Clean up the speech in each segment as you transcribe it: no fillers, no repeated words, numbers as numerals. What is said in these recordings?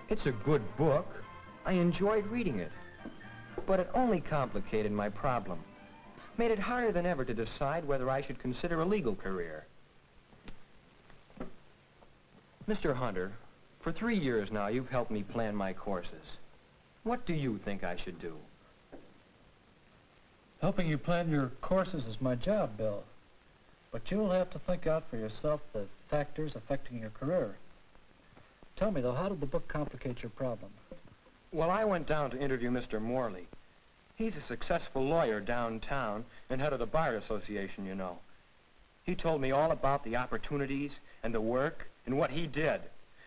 It's a good book. I enjoyed reading it. But it only complicated my problem. Made it harder than ever to decide whether I should consider a legal career. Mr. Hunter, for 3 years now, you've helped me plan my courses. What do you think I should do? Helping you plan your courses is my job, Bill. But you'll have to think out for yourself the factors affecting your career. Tell me, though, how did the book complicate your problem? Well, I went down to interview Mr. Morley. He's a successful lawyer downtown and head of the Bar Association, you know. He told me all about the opportunities and the work and what he did.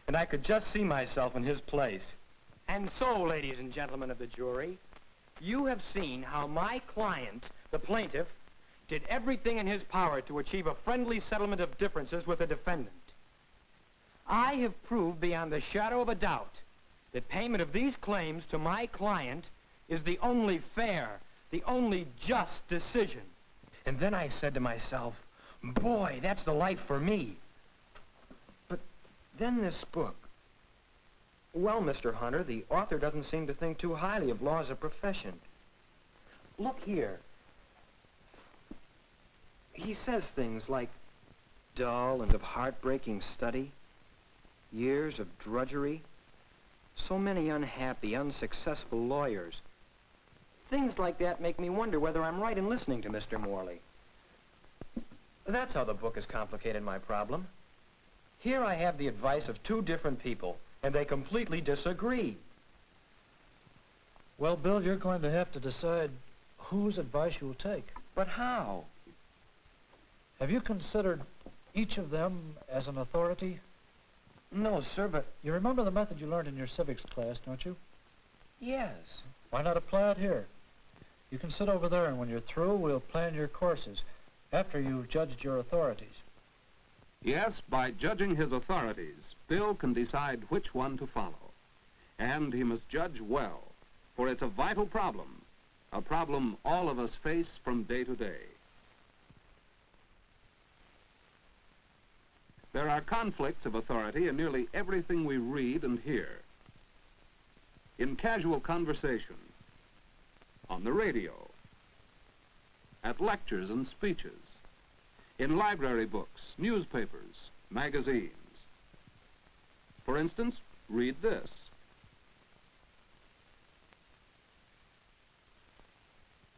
And I could just see myself in his place. And so, ladies and gentlemen of the jury, you have seen how my client, the plaintiff, did everything in his power to achieve a friendly settlement of differences with the defendant. I have proved beyond the shadow of a doubt that payment of these claims to my client is the only fair, the only just decision. And then I said to myself, boy, that's the life for me. But then this book. Well, Mr. Hunter, the author doesn't seem to think too highly of law as a profession. Look here. He says things like dull and of heartbreaking study, years of drudgery, so many unhappy, unsuccessful lawyers. Things like that make me wonder whether I'm right in listening to Mr. Morley. That's how the book has complicated my problem. Here I have the advice of 2 different people, and they completely disagree. Well, Bill, you're going to have to decide whose advice you'll take. But how? Have you considered each of them as an authority? No, sir, but... You remember the method you learned in your civics class, don't you? Yes. Why not apply it here? You can sit over there, and when you're through, we'll plan your courses after you've judged your authorities. Yes, by judging his authorities, Bill can decide which one to follow. And he must judge well, for it's a vital problem, a problem all of us face from day to day. There are conflicts of authority in nearly everything we read and hear. In casual conversation, on the radio, at lectures and speeches, in library books, newspapers, magazines. For instance, read this.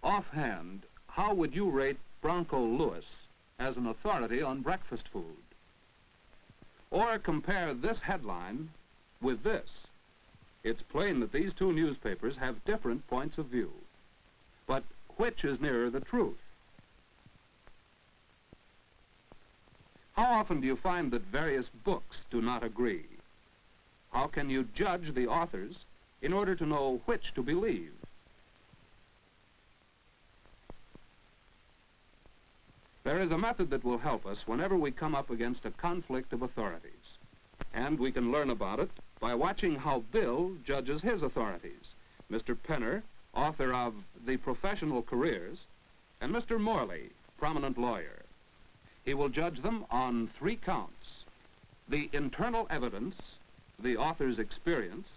Offhand, how would you rate Bronco Lewis as an authority on breakfast food? Or compare this headline with this. It's plain that these 2 newspapers have different points of view. But which is nearer the truth? How often do you find that various books do not agree? How can you judge the authors in order to know which to believe? There is a method that will help us whenever we come up against a conflict of authorities. And we can learn about it by watching how Bill judges his authorities. Mr. Penner, author of The Professional Careers, and Mr. Morley, prominent lawyer. He will judge them on 3 counts: the internal evidence, the author's experience,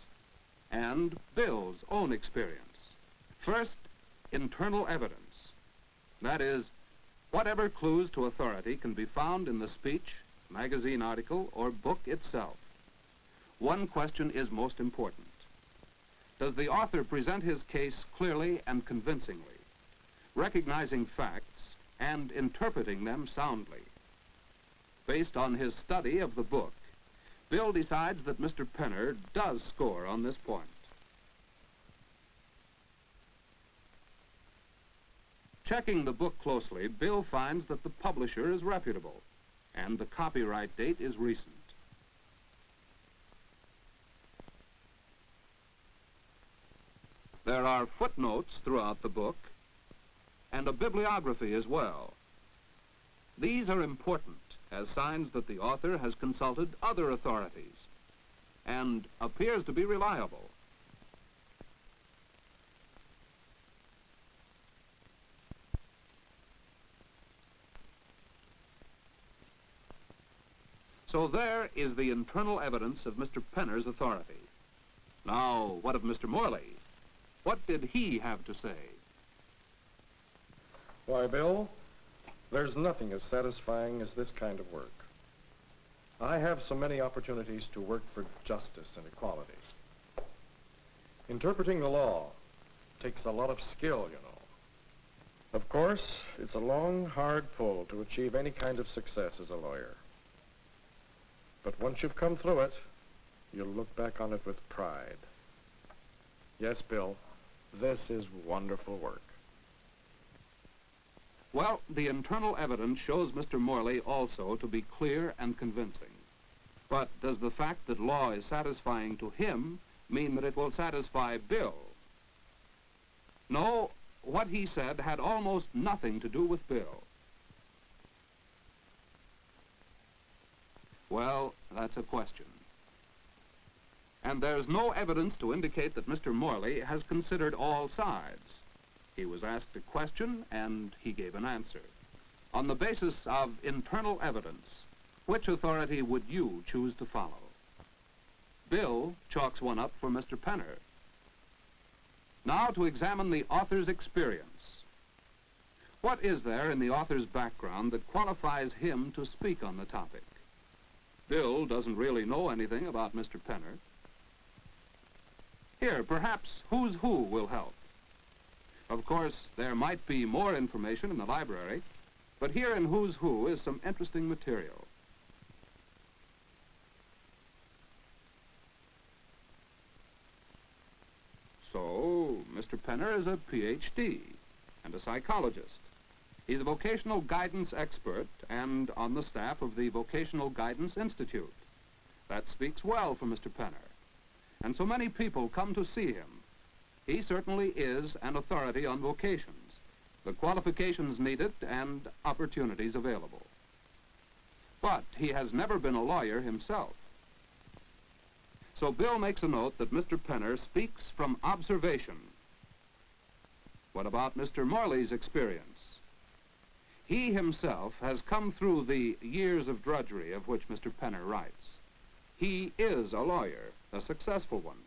and Bill's own experience. First, internal evidence. That is, whatever clues to authority can be found in the speech, magazine article, or book itself. One question is most important. Does the author present his case clearly and convincingly, recognizing facts and interpreting them soundly? Based on his study of the book, Bill decides that Mr. Penner does score on this point. Checking the book closely, Bill finds that the publisher is reputable and the copyright date is recent. There are footnotes throughout the book and a bibliography as well. These are important as signs that the author has consulted other authorities and appears to be reliable. So there is the internal evidence of Mr. Penner's authority. Now, what of Mr. Morley? What did he have to say? Why, Bill, there's nothing as satisfying as this kind of work. I have so many opportunities to work for justice and equality. Interpreting the law takes a lot of skill, you know. Of course, it's a long, hard pull to achieve any kind of success as a lawyer. But once you've come through it, you'll look back on it with pride. Yes, Bill, this is wonderful work. Well, the internal evidence shows Mr. Morley also to be clear and convincing. But does the fact that law is satisfying to him mean that it will satisfy Bill? No, what he said had almost nothing to do with Bill. Well, that's a question. And there's no evidence to indicate that Mr. Morley has considered all sides. He was asked a question, and he gave an answer. On the basis of internal evidence, which authority would you choose to follow? Bill chalks one up for Mr. Penner. Now to examine the author's experience. What is there in the author's background that qualifies him to speak on the topic? Bill doesn't really know anything about Mr. Penner. Here, perhaps Who's Who will help. Of course, there might be more information in the library, but here in Who's Who is some interesting material. So, Mr. Penner is a PhD and a psychologist. He's a vocational guidance expert and on the staff of the Vocational Guidance Institute. That speaks well for Mr. Penner. And so many people come to see him. He certainly is an authority on vocations, the qualifications needed and opportunities available. But he has never been a lawyer himself. So Bill makes a note that Mr. Penner speaks from observation. What about Mr. Morley's experience? He himself has come through the years of drudgery of which Mr. Penner writes. He is a lawyer, a successful one.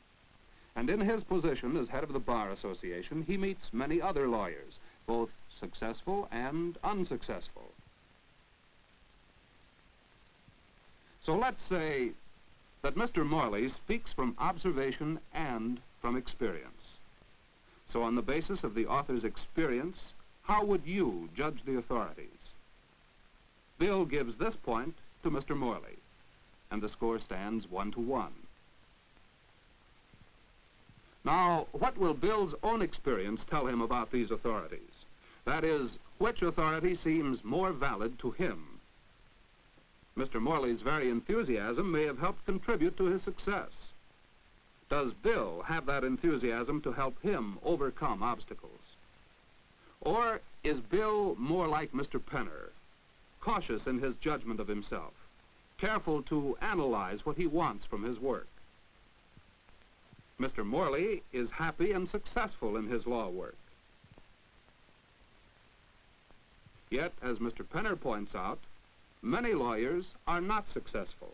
And in his position as head of the Bar Association, he meets many other lawyers, both successful and unsuccessful. So let's say that Mr. Morley speaks from observation and from experience. So on the basis of the author's experience, how would you judge the authorities? Bill gives this point to Mr. Morley, and the score stands 1-1. Now, what will Bill's own experience tell him about these authorities? That is, which authority seems more valid to him? Mr. Morley's very enthusiasm may have helped contribute to his success. Does Bill have that enthusiasm to help him overcome obstacles? Or is Bill more like Mr. Penner, cautious in his judgment of himself, careful to analyze what he wants from his work? Mr. Morley is happy and successful in his law work. Yet, as Mr. Penner points out, many lawyers are not successful.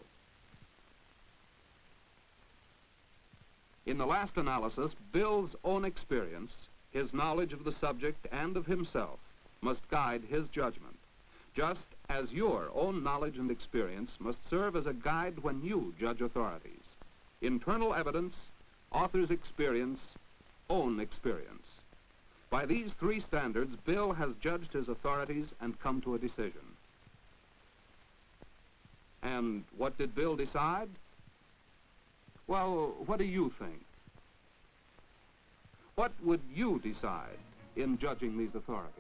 In the last analysis, Bill's own experience, his knowledge of the subject and of himself, must guide his judgment, just as your own knowledge and experience must serve as a guide when you judge authorities. Internal evidence, author's experience, own experience. By these three standards, Bill has judged his authorities and come to a decision. And what did Bill decide? Well, what do you think? What would you decide in judging these authorities?